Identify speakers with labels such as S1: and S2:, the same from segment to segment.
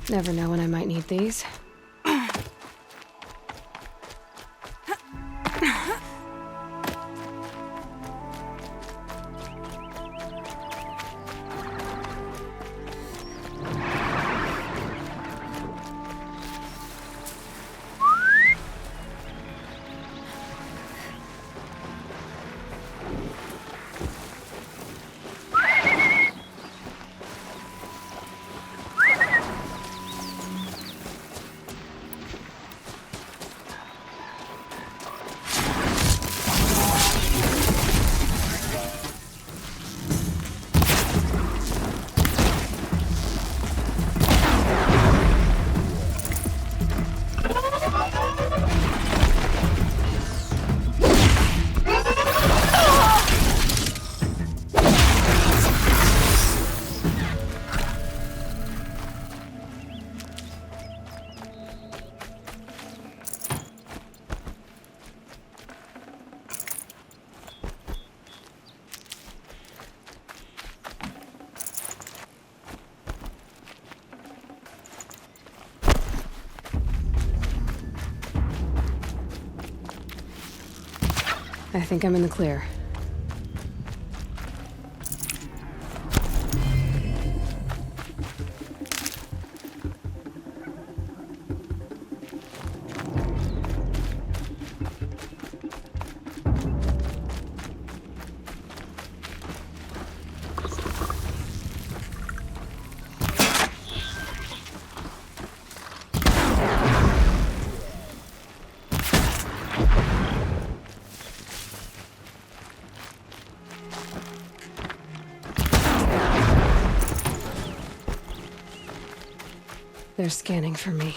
S1: Never know when I might need these. I think I'm in the clear. They're scanning for me.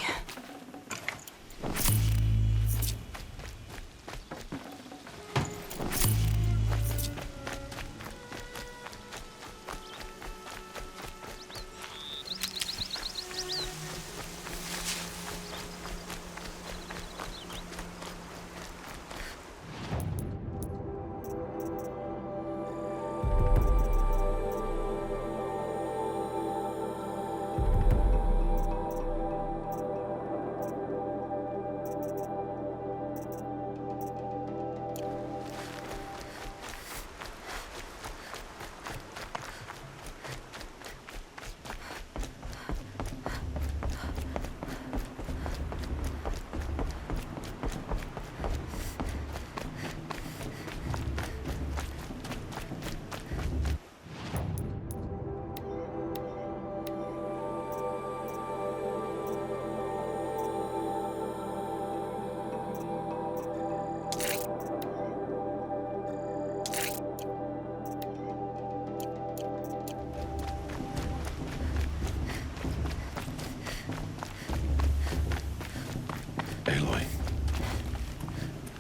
S2: Aloy,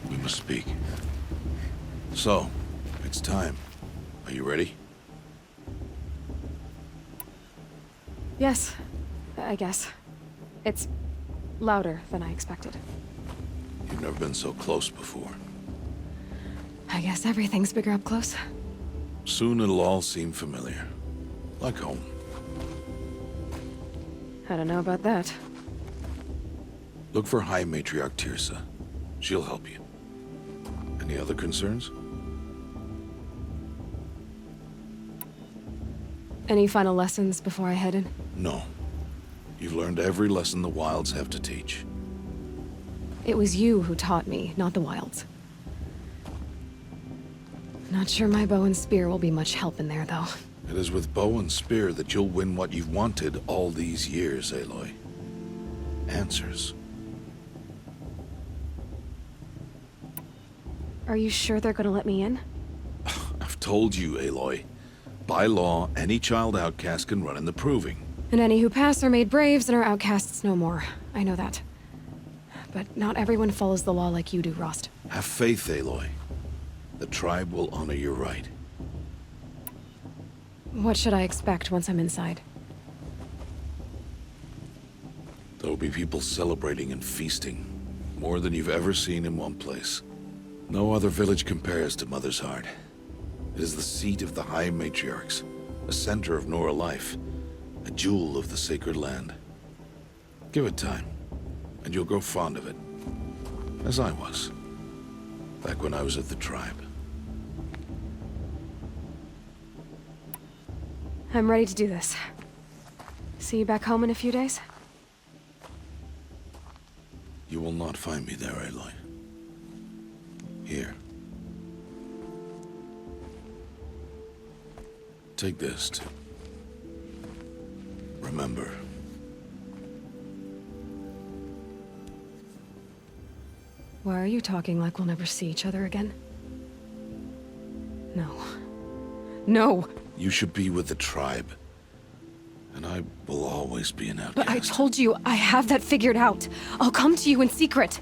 S2: we must speak. So, it's time. Are you ready?
S1: Yes, I guess. It's louder than I expected.
S2: You've never been so close before.
S1: I guess everything's bigger up close.
S2: Soon it'll all seem familiar. Like home.
S1: I don't know about that.
S2: Look for High Matriarch Teersa. She'll help you. Any other concerns?
S1: Any final lessons before I head in?
S2: No. You've learned every lesson the Wilds have to teach.
S1: It was you who taught me, not the Wilds. Not sure my bow and spear will be much help in there, though.
S2: It is with bow and spear that you'll win what you've wanted all these years, Aloy. Answers.
S1: Are you sure they're gonna let me in?
S2: I've told you, Aloy. By law, any child outcast can run in the Proving.
S1: And any who pass are made braves and are outcasts no more. I know that. But not everyone follows the law like you do, Rost.
S2: Have faith, Aloy. The tribe will honor your right.
S1: What should I expect once I'm inside?
S2: There'll be people celebrating and feasting. More than you've ever seen in one place. No other village compares to Mother's Heart. It is the seat of the High Matriarchs, a center of Nora life, a jewel of the sacred land. Give it time, and you'll grow fond of it. As I was, back when I was at the tribe.
S1: I'm ready to do this. See you back home in a few days?
S2: You will not find me there, Aloy. Here. Take this to remember.
S1: Why are you talking like we'll never see each other again? No. No!
S2: You should be with the tribe. And I will always be an outcast.
S1: But I told you, I have that figured out. I'll come to you in secret.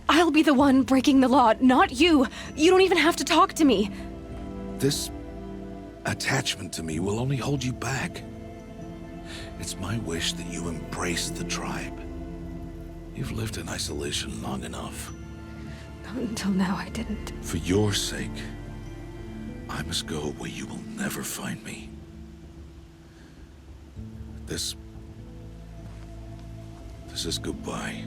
S1: I'll be the one breaking the law, not you. You don't even have to talk to me.
S2: This attachment to me will only hold you back. It's my wish that you embrace the tribe. You've lived in isolation long enough.
S1: Not until now, I didn't.
S2: For your sake, I must go where you will never find me. This is goodbye.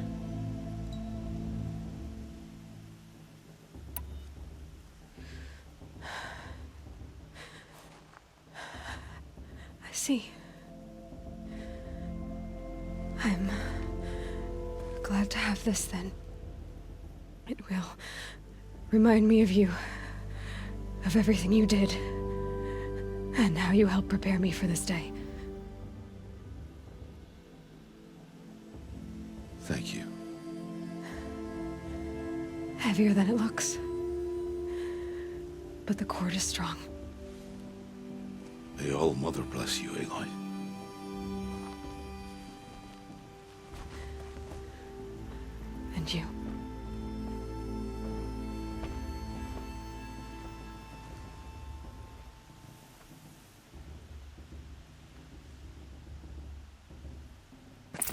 S1: I see. I'm glad to have this then. It will remind me of you, of everything you did, and how you helped prepare me for this day.
S2: Thank you.
S1: Heavier than it looks. But the cord is strong.
S2: May All Mother bless you, Aloy.
S1: And you.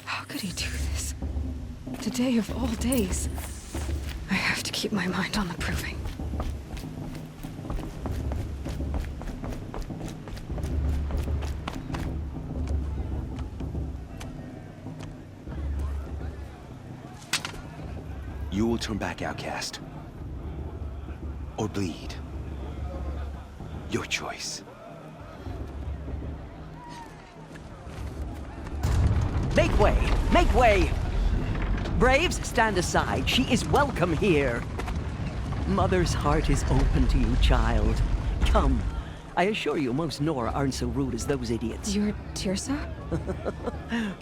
S1: How could he do this? Today of all days. I have to keep my mind on the proving.
S3: You will turn back, outcast. Or bleed. Your choice.
S4: Make way! Make way! Braves, stand aside. She is welcome here. Mother's heart is open to you, child. Come. I assure you, most Nora aren't so rude as those idiots.
S1: You're Teersa?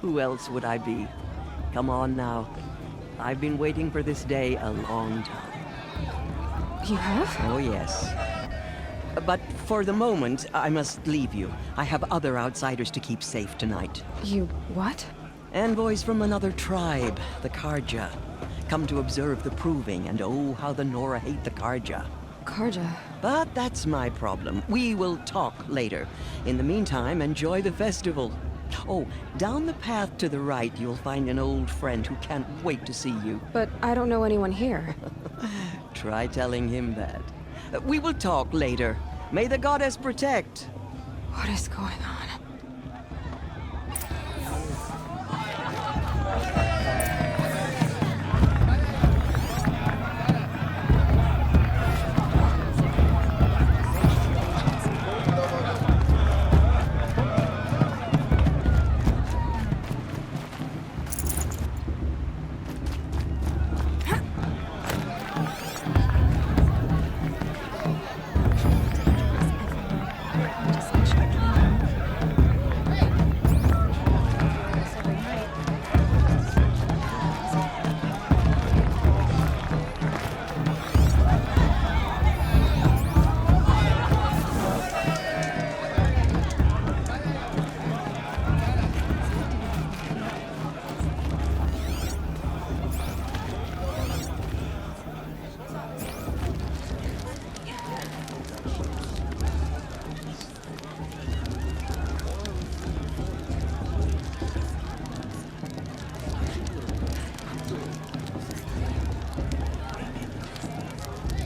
S4: Who else would I be? Come on now. I've been waiting for this day a long time.
S1: You have?
S4: Oh, yes. But for the moment, I must leave you. I have other outsiders to keep safe tonight.
S1: You what?
S4: Envoys from another tribe, the Carja. Come to observe the proving, and oh, how the Nora hate the Carja.
S1: Carja.
S4: But that's my problem. We will talk later. In the meantime, enjoy the festival. Oh, down the path to the right, you'll find an old friend who can't wait to see you.
S1: But I don't know anyone here.
S4: Try telling him that. We will talk later. May the goddess protect.
S1: What is going on?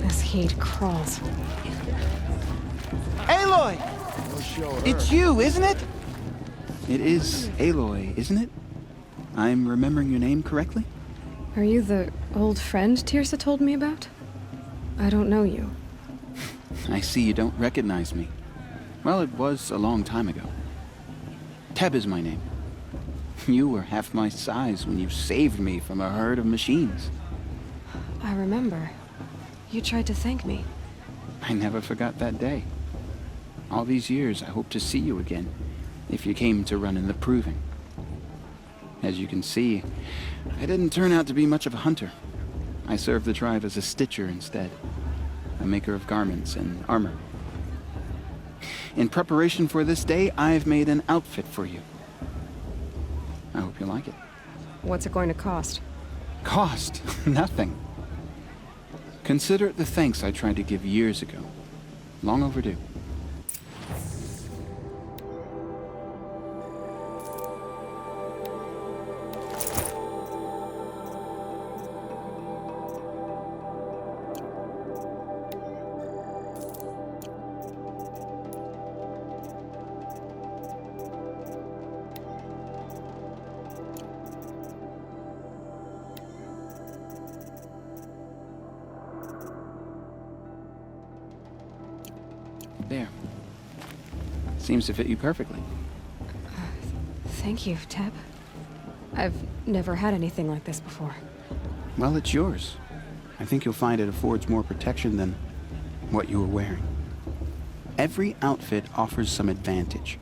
S1: This heat crawls.
S3: Aloy! It's you, isn't it? It is Aloy, isn't it?
S5: I'm remembering your name correctly?
S1: Are you the old friend Tirsa told me about? I don't know you.
S5: I see you don't recognize me. Well, it was a long time ago. Teb is my name. You were half my size when you saved me from a herd of machines.
S1: I remember. You tried to thank me.
S5: I never forgot that day. All these years, I hope to see you again, if you came to run in the Proving. As you can see, I didn't turn out to be much of a hunter. I served the tribe as a stitcher instead, a maker of garments and armor. In preparation for this day, I've made an outfit for you. I hope you like it.
S1: What's it going to cost?
S5: Cost? Nothing. Consider it the thanks I tried to give years ago. Long overdue. There. Seems to fit you perfectly.
S1: Thank you, Teb. I've never had anything like this before.
S5: Well, it's yours. I think you'll find it affords more protection than what you were wearing. Every outfit offers some advantage.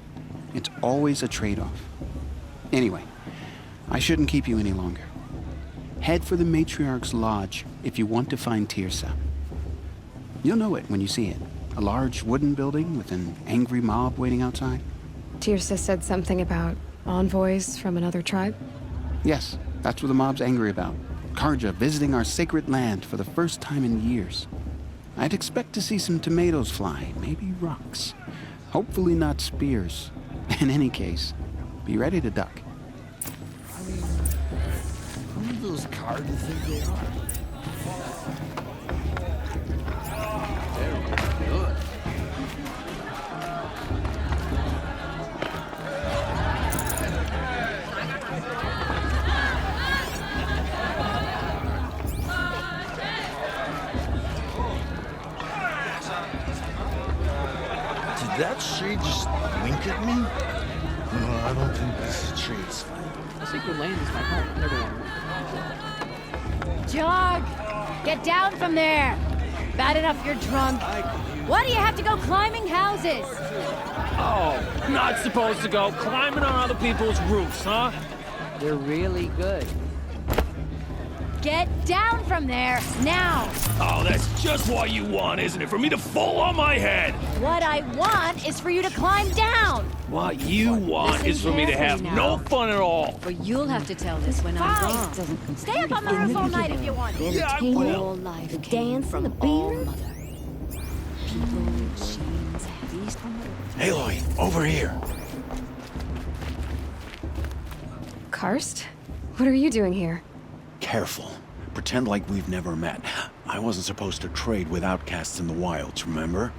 S5: It's always a trade-off. Anyway, I shouldn't keep you any longer. Head for the Matriarch's Lodge if you want to find Tirsa. You'll know it when you see it. A large wooden building with an angry mob waiting outside?
S1: Tirsa said something about envoys from another tribe?
S5: Yes, that's what the mob's angry about. Karja visiting our sacred land for the first time in years. I'd expect to see some tomatoes fly, maybe rocks. Hopefully not spears. In any case, be ready to duck.
S6: Who do those Karja think they are? Did that tree just wink at me? No, I don't think this tree is fine.
S4: Sacred land is my home. Everyone.
S7: Jog! Get down from there! Bad enough you're drunk. Why do you have to go climbing houses?
S8: Oh, not supposed to go climbing on other people's roofs, huh?
S4: They're really good.
S7: Get down from there, now!
S8: Oh, that's just what you want, isn't it? For me to fall on my head!
S7: What I want is for you to climb down!
S8: What you want
S7: Listen
S8: is for me to have
S7: carefully
S8: no
S7: now.
S8: fun at all.
S7: But you'll have to tell this when I'm gone. Stay up on the roof all night if you want.
S8: Yeah, I will.
S7: All life the dance from the beer. People, machines, beast from the...
S6: Aloy, over here.
S1: Karst? What are you doing here?
S6: Careful. Pretend like we've never met. I wasn't supposed to trade with outcasts in the wilds, remember?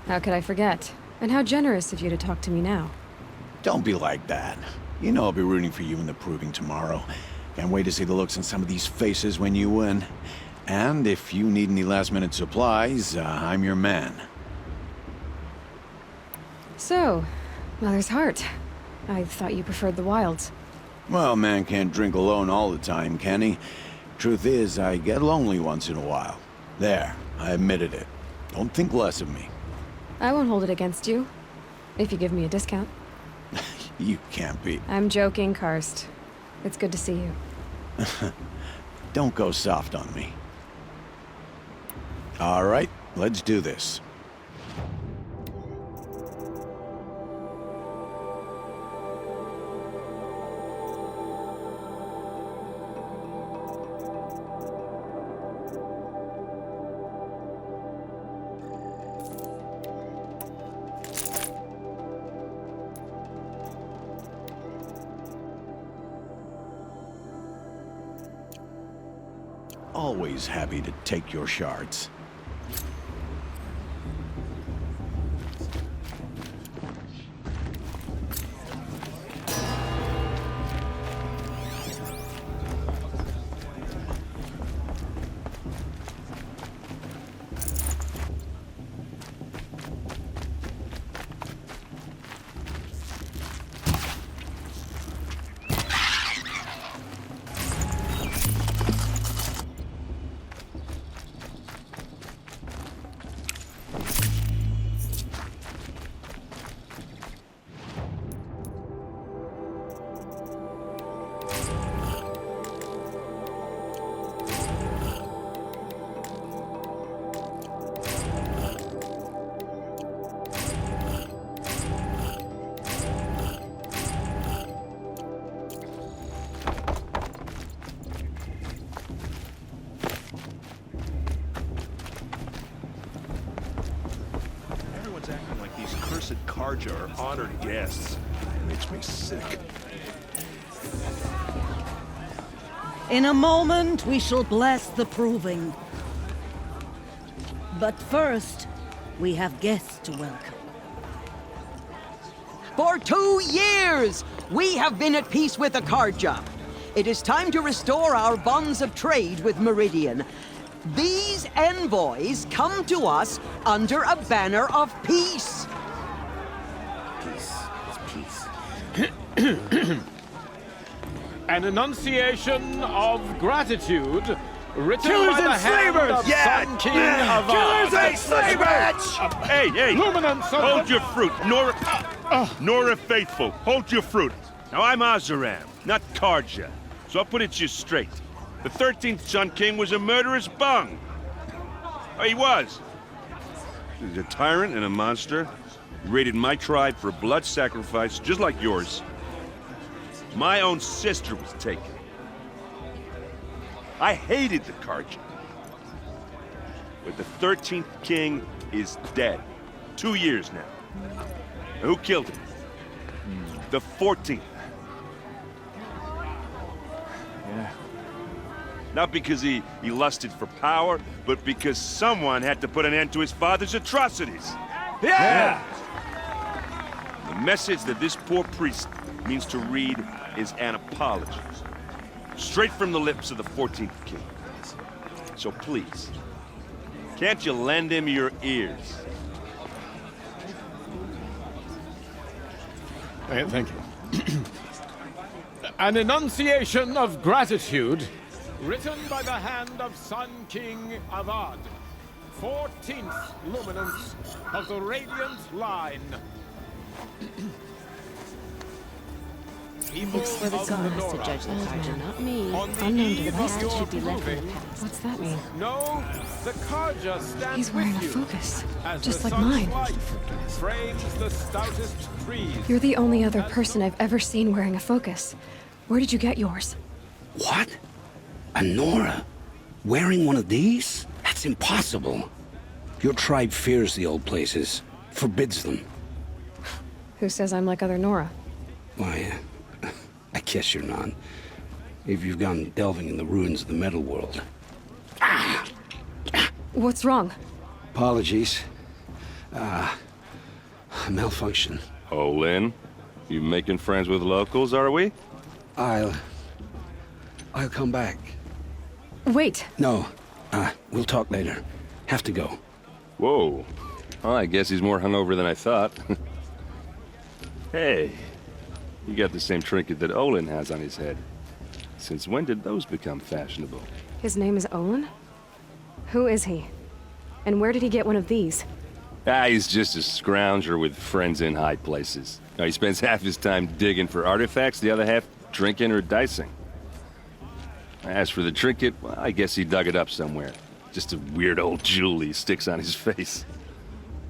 S1: How could I forget? And how generous of you to talk to me now.
S6: Don't be like that. You know I'll be rooting for you in the Proving tomorrow. Can't wait to see the looks on some of these faces when you win. And if you need any last-minute supplies, I'm your man.
S1: So, Mother's Heart. I thought you preferred the wilds.
S6: Well, man can't drink alone all the time, can he? Truth is, I get lonely once in a while. There, I admitted it. Don't think less of me.
S1: I won't hold it against you. If you give me a discount.
S6: You can't be.
S1: I'm joking, Karst. It's good to see you.
S6: Don't go soft on me. All right, let's do this. Always happy to take your shards.
S9: Karja are honored guests. Makes me sick.
S10: In a moment, we shall bless the proving. But first, we have guests to welcome.
S4: For 2 years, we have been at peace with the Karja. It is time to restore our bonds of trade with Meridian. These envoys come to us under a banner of peace.
S3: Peace is peace.
S8: An enunciation of gratitude written
S6: Killers
S8: by the
S6: and
S8: hand
S6: slavers!
S8: of
S6: Yeah!
S8: Sun King
S6: Yeah!
S8: Avad.
S6: Killers and slavers!
S9: Hey!
S8: Luminance of
S9: Hold
S8: the-
S9: your fruit, Nora Faithful. Hold your fruit. Now I'm Oseram, not Karja. So I'll put it to you straight. The 13th Sun King was a murderous bung. Oh, he was. He's a tyrant and a monster. He raided my tribe for a blood sacrifice, just like yours. My own sister was taken. I hated the Karja. But the 13th king is dead. 2 years now. And who killed him? The 14th.
S8: Yeah.
S9: Not because he lusted for power, but because someone had to put an end to his father's atrocities.
S6: Yeah!
S9: The message that this poor priest means to read is an apology. Straight from the lips of the 14th king. So please, can't you lend him your ears?
S8: Thank you. An enunciation of gratitude written by the hand of Sun King Avad, 14th luminance of the Radiant Line. People
S1: Looks like
S8: of
S1: it's on
S8: the
S1: us to
S8: Nora,
S1: judge the Karja, not me.
S8: on the
S1: Unknown to the
S8: eve
S1: past,
S8: of
S1: it
S8: your
S1: should be left in the
S8: proving,
S1: past. What's that mean?
S8: No, the Karja stands
S1: He's wearing a
S8: with you,
S1: focus,
S8: as
S1: just
S8: the
S1: like
S8: sun's
S1: mine.
S8: light frames the stoutest trees.
S1: You're the only other person I've ever seen wearing a focus. Where did you get yours?
S11: What? A Nora? Wearing one of these? That's impossible. Your tribe fears the old places, forbids them.
S1: Who says I'm like other Nora?
S11: Why, I guess you're not. If you've gone delving in the ruins of the metal world.
S1: What's wrong?
S11: Apologies. Malfunction.
S9: Oh, Lynn, you making friends with locals, are we?
S11: I'll come back.
S1: Wait.
S11: No, we'll talk later. Have to go.
S9: Whoa. Well, I guess he's more hungover than I thought. Hey, you got the same trinket that Olin has on his head. Since when did those become fashionable?
S1: His name is Olin? Who is he? And where did he get one of these?
S9: He's just a scrounger with friends in high places. Now, he spends half his time digging for artifacts, the other half drinking or dicing. As for the trinket, well, I guess he dug it up somewhere. Just a weird old jewel he sticks on his face.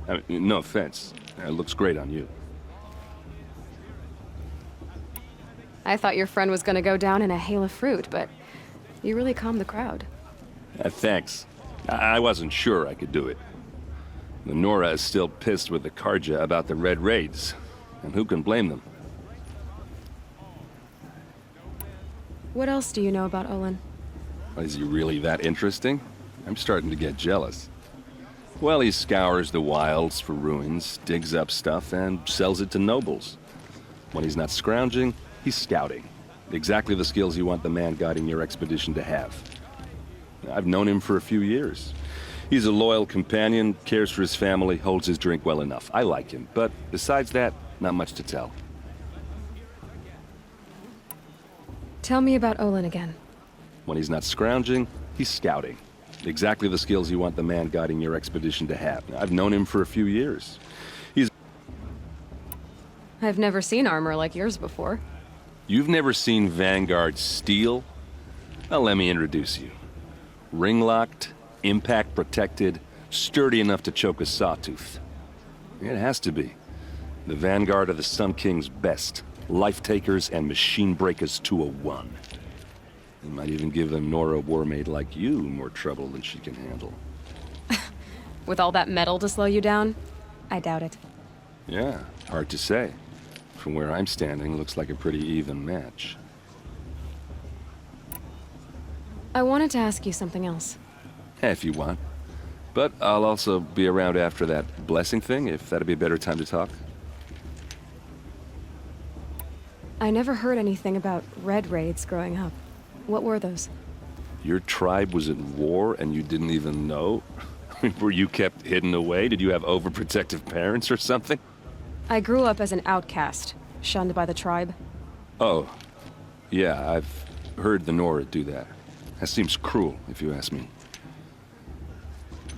S9: I mean, no offense. It looks great on you.
S1: I thought your friend was gonna go down in a hail of fruit, but you really calmed the crowd.
S9: Thanks. I wasn't sure I could do it. The Nora is still pissed with the Karja about the Red Raids, and who can blame them?
S1: What else do you know about Olin?
S9: Is he really that interesting? I'm starting to get jealous. Well, he scours the wilds for ruins, digs up stuff, and sells it to nobles. When he's not scrounging, he's scouting. Exactly the skills you want the man guiding your expedition to have. I've known him for a few years. He's a loyal companion, cares for his family, holds his drink well enough. I like him, but besides that, not much to tell.
S1: Tell me about Olin again.
S9: When he's not scrounging, he's scouting. Exactly the skills you want the man guiding your expedition to have. I've known him for a few years.
S1: I've never seen armor like yours before.
S9: You've never seen Vanguard steel? Well, let me introduce you. Ring-locked, impact-protected, sturdy enough to choke a sawtooth. It has to be. The Vanguard are the Sun King's best. Life-takers and machine breakers to a one. They might even give a Nora warmaid like you more trouble than she can handle.
S1: With all that metal to slow you down? I doubt it.
S9: Yeah, hard to say. From where I'm standing, looks like a pretty even match.
S1: I wanted to ask you something else.
S9: If you want. But I'll also be around after that blessing thing, if that'd be a better time to talk.
S1: I never heard anything about red raids growing up. What were those?
S9: Your tribe was at war and you didn't even know? Were you kept hidden away? Did you have overprotective parents or something?
S1: I grew up as an outcast, shunned by the tribe.
S9: Oh, yeah, I've heard the Nora do that. That seems cruel, if you ask me.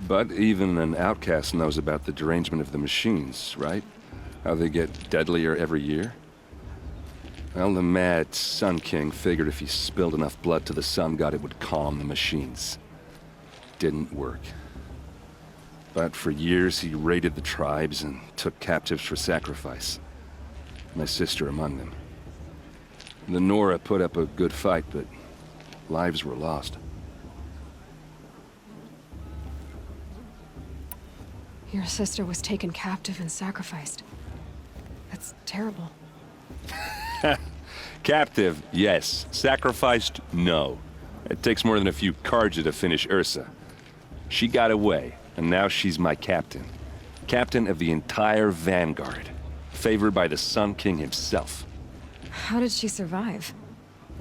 S9: But even an outcast knows about the derangement of the machines, right? How they get deadlier every year? Well, the mad Sun King figured if he spilled enough blood to the Sun God, it would calm the machines. Didn't work. But for years, he raided the tribes and took captives for sacrifice. My sister among them. The Nora put up a good fight, but lives were lost.
S1: Your sister was taken captive and sacrificed. That's terrible.
S9: Captive, yes. Sacrificed, no. It takes more than a few Carja to finish Ursa. She got away, and now she's my captain. Captain of the entire Vanguard. Favored by the Sun King himself.
S1: How did she survive?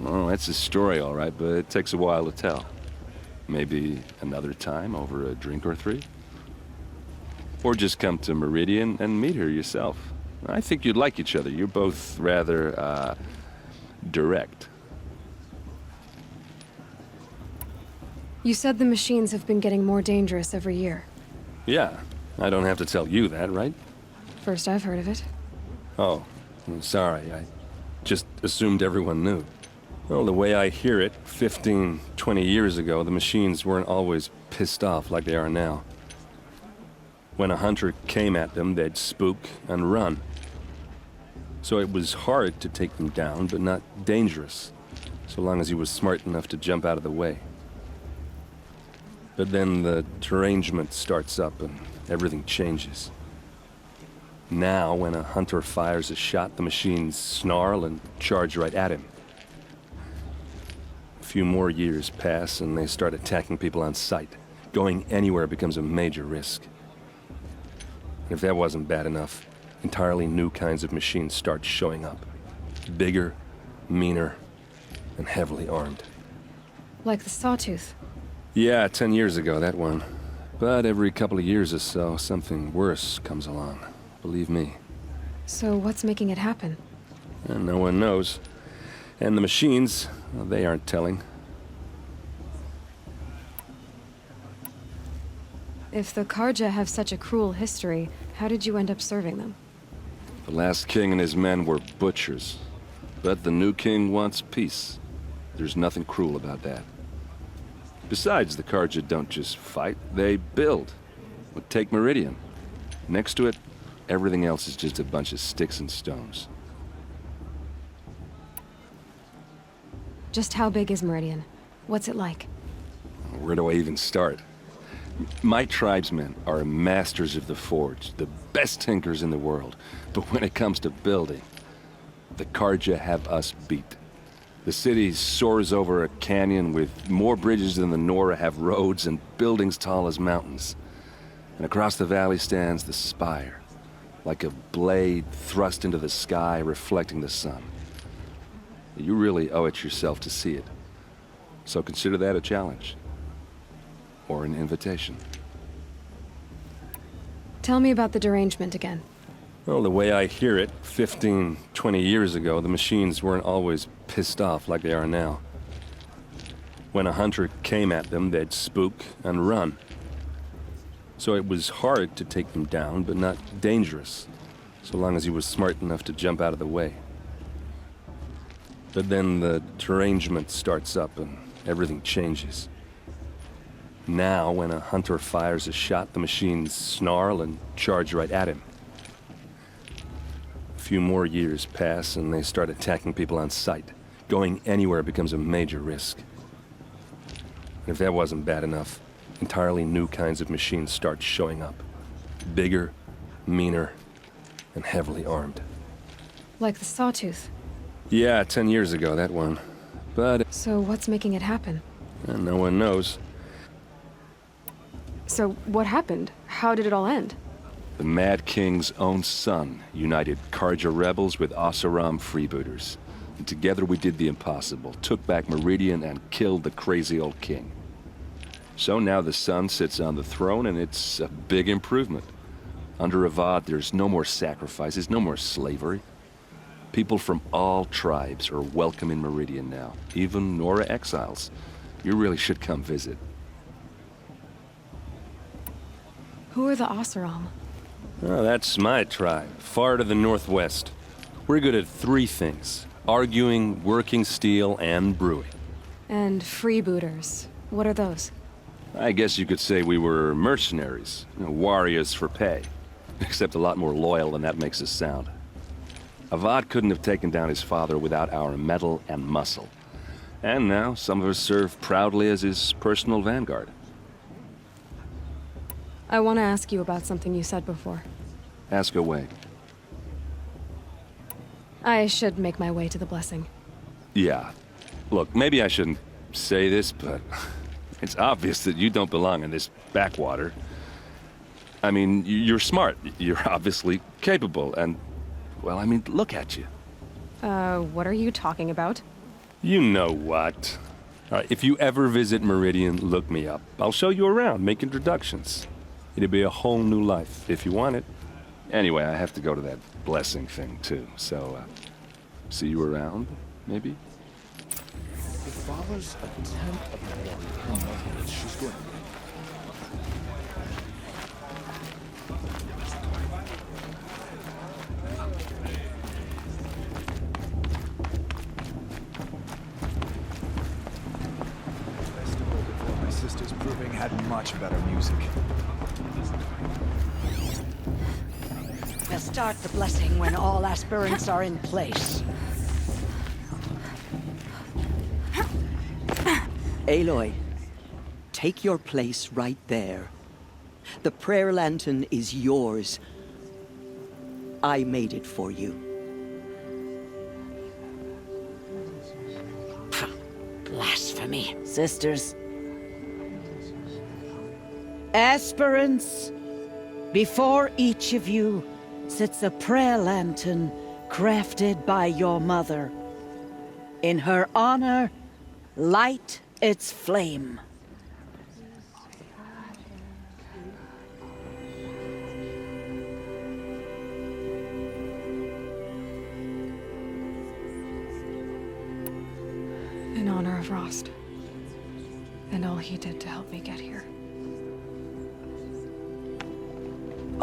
S9: Oh, that's a story, all right, but it takes a while to tell. Maybe another time over a drink or three? Or just come to Meridian and meet her yourself. I think you'd like each other. You're both rather, direct.
S1: You said the machines have been getting more dangerous every year.
S9: Yeah, I don't have to tell you that, right?
S1: First I've heard of it.
S9: Oh, I'm sorry. I just assumed everyone knew. Well, the way I hear it, 15, 20 years ago, the machines weren't always pissed off like they are now. When a hunter came at them, they'd spook and run. So it was hard to take them down, but not dangerous, so long as he was smart enough to jump out of the way. But then the derangement starts up and everything changes. Now, when a hunter fires a shot, the machines snarl and charge right at him. A few more years pass and they start attacking people on sight. Going anywhere becomes a major risk. And if that wasn't bad enough, entirely new kinds of machines start showing up. Bigger, meaner, and heavily armed.
S1: Like the Sawtooth.
S9: Yeah, 10 years ago, that one. But every couple of years or so, something worse comes along. Believe me.
S1: So what's making it happen?
S9: And no one knows. And the machines, well, they aren't telling.
S1: If the Carja have such a cruel history, how did you end up serving them?
S9: The last king and his men were butchers. But the new king wants peace. There's nothing cruel about that. Besides, the Carja don't just fight, they build. Well, take Meridian. Next to it, everything else is just a bunch of sticks and stones.
S1: Just how big is Meridian? What's it like?
S9: Where do I even start? My tribesmen are masters of the forge, the best tinkers in the world. But when it comes to building, the Carja have us beat. The city soars over a canyon with more bridges than the Nora have roads and buildings tall as mountains. And across the valley stands the spire, like a blade thrust into the sky reflecting the sun. You really owe it yourself to see it. So consider that a challenge. Or an invitation.
S1: Tell me about the derangement again.
S9: Well, the way I hear it, 15, 20 years ago, the machines weren't always pissed off like they are now. When a hunter came at them, they'd spook and run. So it was hard to take them down, but not dangerous, so long as he was smart enough to jump out of the way. But then the derangement starts up and everything changes. Now, when a hunter fires a shot, the machines snarl and charge right at him. A few more years pass and they start attacking people on sight. Going anywhere becomes a major risk. And if that wasn't bad enough, entirely new kinds of machines start showing up. Bigger, meaner, and heavily armed.
S1: Like the Sawtooth.
S9: Yeah, 10 years ago, that one. But
S1: So what's making it happen?
S9: no one knows.
S1: So what happened? How did it all end?
S9: The Mad King's own son united Karja rebels with Oseram freebooters. And together we did the impossible, took back Meridian and killed the crazy old king. So now the son sits on the throne and it's a big improvement. Under Avad, there's no more sacrifices, no more slavery. People from all tribes are welcome in Meridian now, even Nora exiles. You really should come visit.
S1: Who are the Oseram?
S9: Oh, that's my tribe, far to the northwest. We're good at 3 things: arguing, working steel, and brewing.
S1: And freebooters. What are those?
S9: I guess you could say we were mercenaries, warriors for pay. Except a lot more loyal than that makes us sound. Avad couldn't have taken down his father without our metal and muscle. And now some of us serve proudly as his personal vanguard.
S1: I want to ask you about something you said before.
S9: Ask away.
S1: I should make my way to the blessing.
S9: Yeah. Look, maybe I shouldn't say this, but it's obvious that you don't belong in this backwater. I mean, you're smart. You're obviously capable, and, well, I mean, look at you.
S1: What are you talking about?
S9: You know what. All right, if you ever visit Meridian, look me up. I'll show you around, make introductions. It'll be a whole new life, if you want it. Anyway, I have to go to that blessing thing, too, so, see you around, maybe?
S8: If Father's a tenth of the warrior, she's going.
S12: My sister's proving had much better music.
S10: We'll start the blessing when all aspirants are in place.
S4: Aloy, take your place right there. The prayer lantern is yours. I made it for you.
S10: Blasphemy. Sisters. Aspirants, before each of you sits a prayer lantern crafted by your mother. In her honor, light its flame.
S1: In honor of Rost. And all he did to help me get here.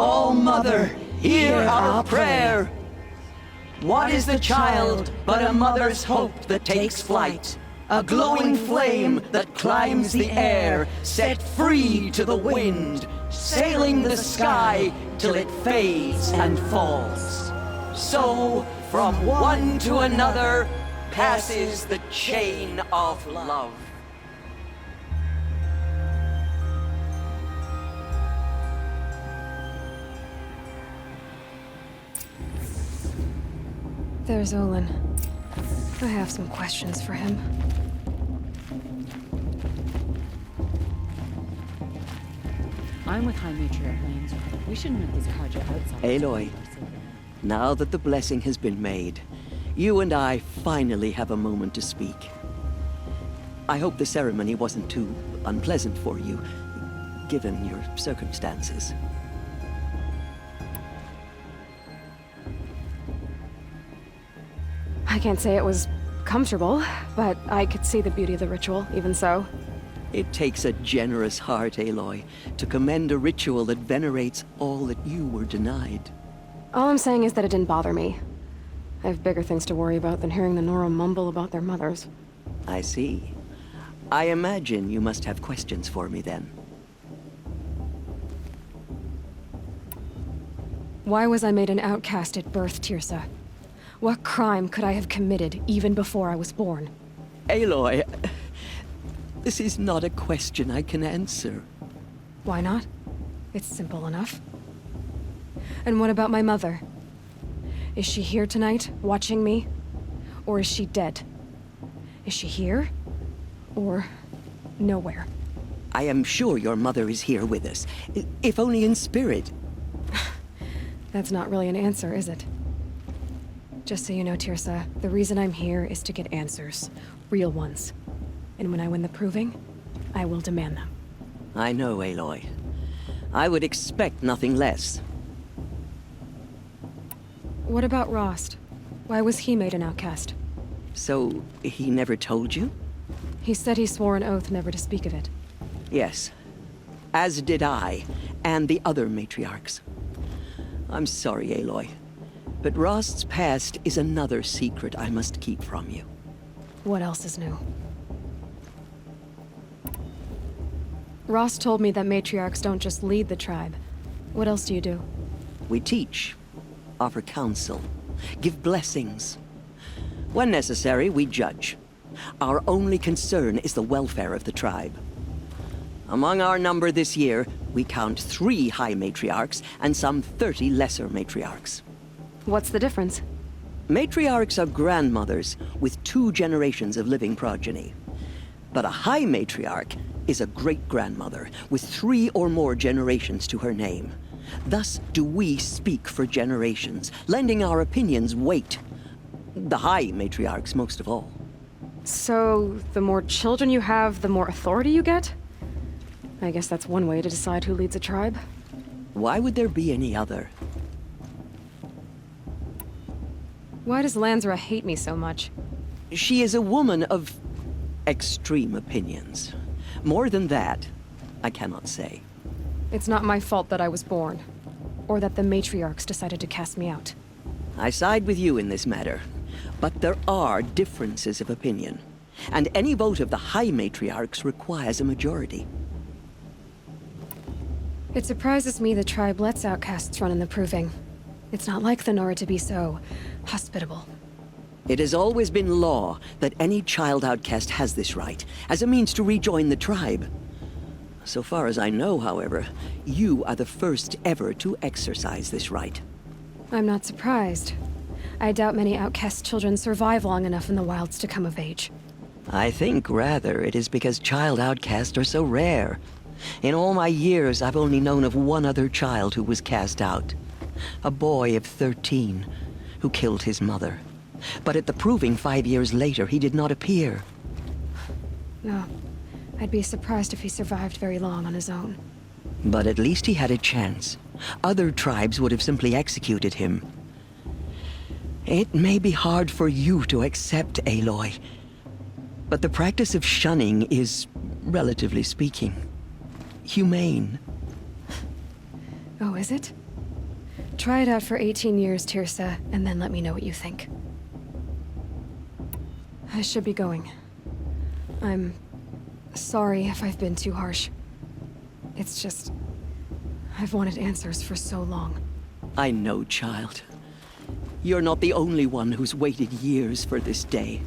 S4: Oh, Mother, hear our prayer! What is the child but a mother's hope that takes flight? A glowing flame that climbs the air, set free to the wind, sailing the sky till it fades and falls. So, from one to another, passes the chain of love.
S1: There's Olin. I have some questions for him.
S13: I'm with High Matriarch Lanes. We shouldn't let these Karja outside.
S4: Aloy, now that the blessing has been made, you and I finally have a moment to speak. I hope the ceremony wasn't too unpleasant for you, given your circumstances.
S1: I can't say it was comfortable, but I could see the beauty of the ritual, even so.
S4: It takes a generous heart, Aloy, to commend a ritual that venerates all that you were denied.
S1: All I'm saying is that it didn't bother me. I have bigger things to worry about than hearing the Nora mumble about their mothers.
S4: I see. I imagine you must have questions for me then.
S1: Why was I made an outcast at birth, Tirsa? What crime could I have committed even before I was born?
S4: Aloy, this is not a question I can answer.
S1: Why not? It's simple enough. And what about my mother? Is she here tonight, watching me? Or is she dead? Is she here? Or nowhere?
S4: I am sure your mother is here with us, if only in spirit.
S1: That's not really an answer, is it? Just so you know, Tirsa, the reason I'm here is to get answers. Real ones. And when I win the proving, I will demand them.
S4: I know, Aloy. I would expect nothing less.
S1: What about Rost? Why was he made an outcast?
S4: So, he never told you?
S1: He said he swore an oath never to speak of it.
S4: Yes. As did I, and the other matriarchs. I'm sorry, Aloy, but Rost's past is another secret I must keep from you.
S1: What else is new? Rost told me that matriarchs don't just lead the tribe. What else do you do?
S4: We teach, offer counsel, give blessings. When necessary, we judge. Our only concern is the welfare of the tribe. Among our number this year, we count 3 high matriarchs and some 30 lesser matriarchs.
S1: What's the difference?
S4: Matriarchs are grandmothers with 2 generations of living progeny. But a high matriarch is a great-grandmother with 3 or more generations to her name. Thus do we speak for generations, lending our opinions weight. The high matriarchs most of all.
S1: So, the more children you have, the more authority you get? I guess that's one way to decide who leads a tribe.
S4: Why would there be any other?
S1: Why does Lansra hate me so much?
S4: She is a woman of extreme opinions. More than that, I cannot say.
S1: It's not my fault that I was born, or that the matriarchs decided to cast me out.
S4: I side with you in this matter, but there are differences of opinion, and any vote of the high matriarchs requires a majority.
S1: It surprises me the tribe lets outcasts run in the proving. It's not like the Nora to be so hospitable.
S4: It has always been law that any child outcast has this right, as a means to rejoin the tribe. So far as I know, however, you are the first ever to exercise this right.
S1: I'm not surprised. I doubt many outcast children survive long enough in the wilds to come of age.
S4: I think, rather, it is because child outcasts are so rare. In all my years, I've only known of one other child who was cast out. A boy of 13, who killed his mother. But at the proving 5 years later, he did not appear.
S1: No. I'd be surprised if he survived very long on his own.
S4: But at least he had a chance. Other tribes would have simply executed him. It may be hard for you to accept, Aloy, but the practice of shunning is, relatively speaking, humane.
S1: Oh, is it? Try it out for 18 years, Tirsa, and then let me know what you think. I should be going. I'm sorry if I've been too harsh. It's just... I've wanted answers for so long.
S4: I know, child. You're not the only one who's waited years for this day.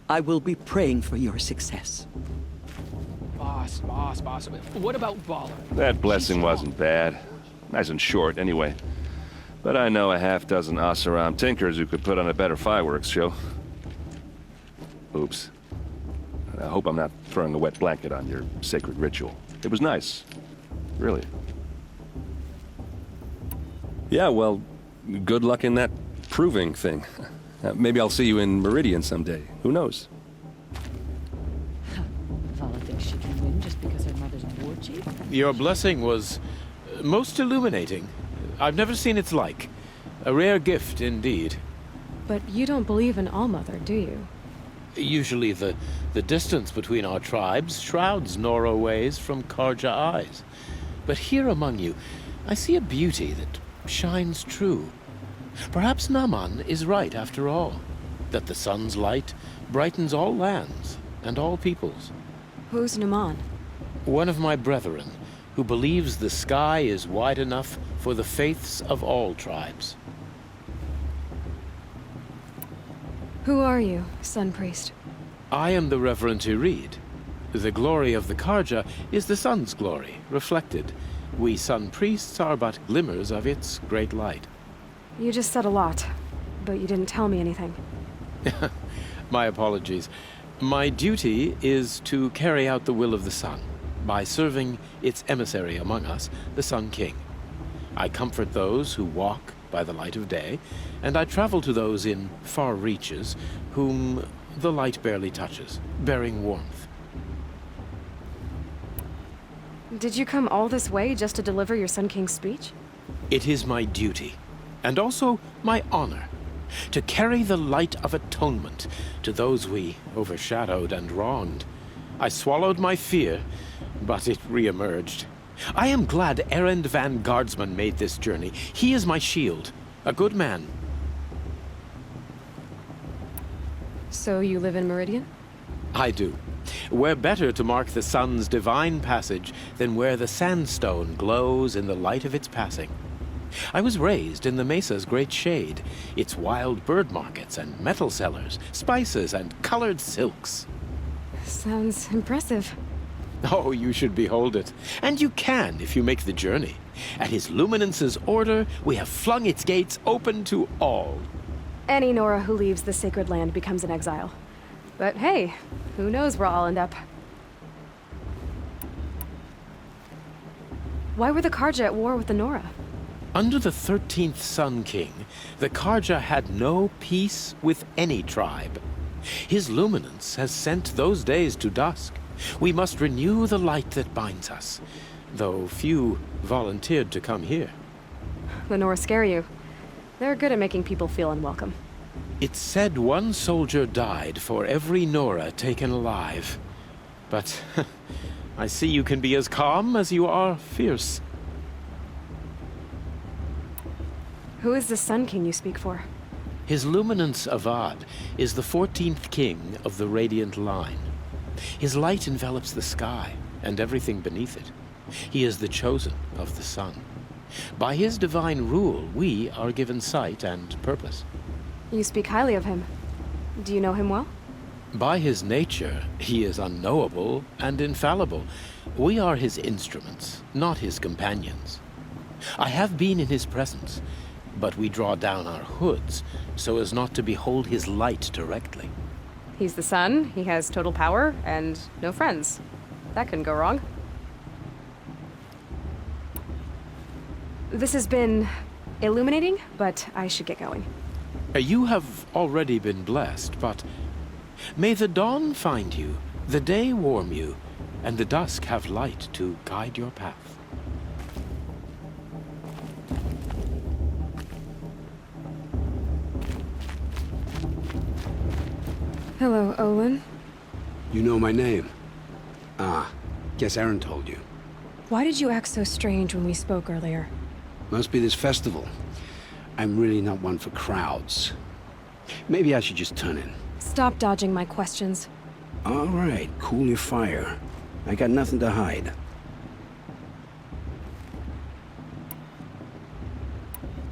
S4: I will be praying for your success.
S14: Boss. What about Baller?
S9: That blessing wasn't bad. Nice and short, anyway. But I know a half-dozen Oseram tinkers who could put on a better fireworks show. Oops. I hope I'm not throwing a wet blanket on your sacred ritual. It was nice. Really. Yeah, well, good luck in that proving thing. Maybe I'll see you in Meridian someday. Who knows?
S13: Vala thinks she can win just because her mother's war chief?
S8: Your blessing was most illuminating. I've never seen its like. A rare gift indeed.
S1: But you don't believe in Allmother, do you?
S8: Usually the distance between our tribes shrouds Nora ways from Karja eyes. But here among you, I see a beauty that shines true. Perhaps Naman is right after all, that the sun's light brightens all lands and all peoples.
S1: Who's Naman?
S8: One of my brethren, who believes the sky is wide enough for the faiths of all tribes.
S1: Who are you, Sun Priest?
S8: I am the Reverend Irid. The glory of the Karja is the sun's glory, reflected. We Sun Priests are but glimmers of its great light.
S1: You just said a lot, but you didn't tell me anything.
S8: My apologies. My duty is to carry out the will of the sun by serving its emissary among us, the Sun King. I comfort those who walk by the light of day, and I travel to those in far reaches whom the light barely touches, bearing warmth.
S1: Did you come all this way just to deliver your Sun King's speech?
S8: It is my duty, and also my honor, to carry the light of atonement to those we overshadowed and wronged. I swallowed my fear, but it re-emerged. I am glad Erend van Guardsman made this journey. He is my shield, a good man.
S1: So you live in Meridian?
S8: I do. Where better to mark the sun's divine passage than where the sandstone glows in the light of its passing. I was raised in the Mesa's great shade, its wild bird markets and metal cellars, spices and colored silks.
S1: Sounds impressive.
S8: Oh, you should behold it. And you can if you make the journey. At His Luminance's order, we have flung its gates open to all.
S1: Any Nora who leaves the sacred land becomes an exile. But hey, who knows where I'll end up. Why were the Karja at war with the Nora?
S8: Under the 13th Sun King, the Karja had no peace with any tribe. His Luminance has sent those days to dusk. We must renew the light that binds us, though few volunteered to come here.
S1: The Nora scare you. They're good at making people feel unwelcome.
S8: It's said one soldier died for every Nora taken alive. But I see you can be as calm as you are fierce.
S1: Who is the Sun King you speak for?
S8: His Luminance Avad is the 14th king of the Radiant Line. His light envelops the sky and everything beneath it. He is the chosen of the sun. By his divine rule, we are given sight and purpose.
S1: You speak highly of him. Do you know him well?
S8: By his nature, he is unknowable and infallible. We are his instruments, not his companions. I have been in his presence, but we draw down our hoods so as not to behold his light directly.
S1: He's the sun, he has total power, and no friends. That couldn't go wrong. This has been illuminating, but I should get going.
S8: You have already been blessed, but may the dawn find you, the day warm you, and the dusk have light to guide your path.
S1: Hello, Olin.
S11: You know my name? Ah, guess Aaron told you.
S1: Why did you act so strange when we spoke earlier?
S11: Must be this festival. I'm really not one for crowds. Maybe I should just turn in.
S1: Stop dodging my questions.
S11: All right, cool your fire. I got nothing to hide.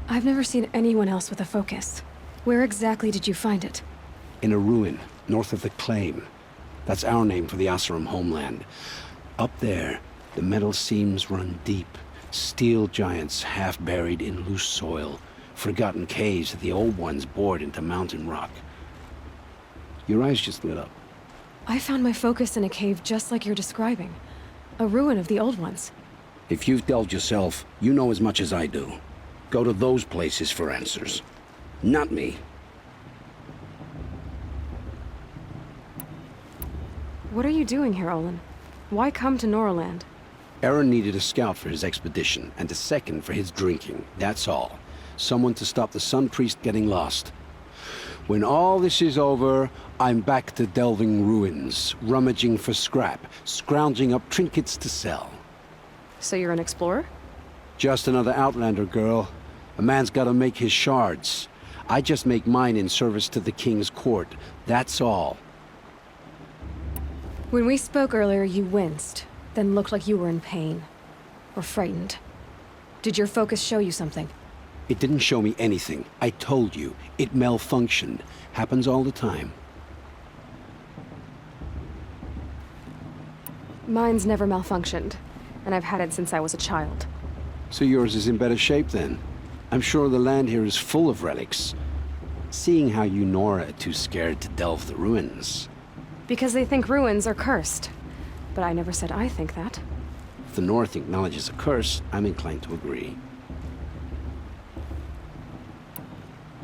S1: I've never seen anyone else with a focus. Where exactly did you find it?
S11: In a ruin, north of the Claim. That's our name for the Oseram homeland. Up there, the metal seams run deep. Steel giants half buried in loose soil. Forgotten caves that the old ones bored into mountain rock. Your eyes just lit up.
S1: I found my focus in a cave just like you're describing. A ruin of the old ones.
S11: If you've delved yourself, you know as much as I do. Go to those places for answers. Not me.
S1: What are you doing here, Olin? Why come to Noraland?
S11: Aaron needed a scout for his expedition, and a second for his drinking. That's all. Someone to stop the Sun Priest getting lost. When all this is over, I'm back to delving ruins, rummaging for scrap, scrounging up trinkets to sell.
S1: So you're an explorer?
S11: Just another Outlander, girl. A man's gotta make his shards. I just make mine in service to the King's court. That's all.
S1: When we spoke earlier, you winced, then looked like you were in pain. Or frightened. Did your focus show you something?
S11: It didn't show me anything. I told you. It malfunctioned. Happens all the time.
S1: Mine's never malfunctioned, and I've had it since I was a child.
S11: So yours is in better shape then? I'm sure the land here is full of relics. Seeing how you Nora are too scared to delve the ruins.
S1: Because they think ruins are cursed. But I never said I think that.
S11: If the North acknowledges a curse, I'm inclined to agree.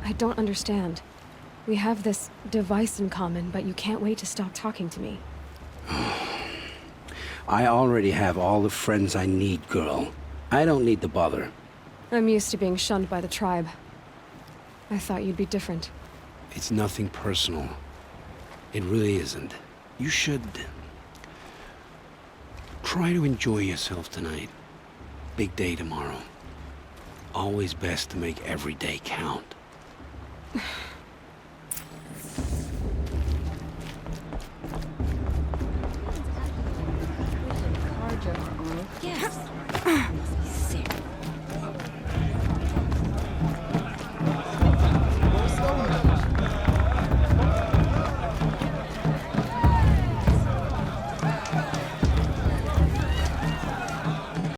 S1: I don't understand. We have this device in common, but you can't wait to stop talking to me.
S11: I already have all the friends I need, girl. I don't need the bother.
S1: I'm used to being shunned by the tribe. I thought you'd be different.
S11: It's nothing personal. It really isn't. You should... try to enjoy yourself tonight. Big day tomorrow. Always best to make every day count.
S7: Yes.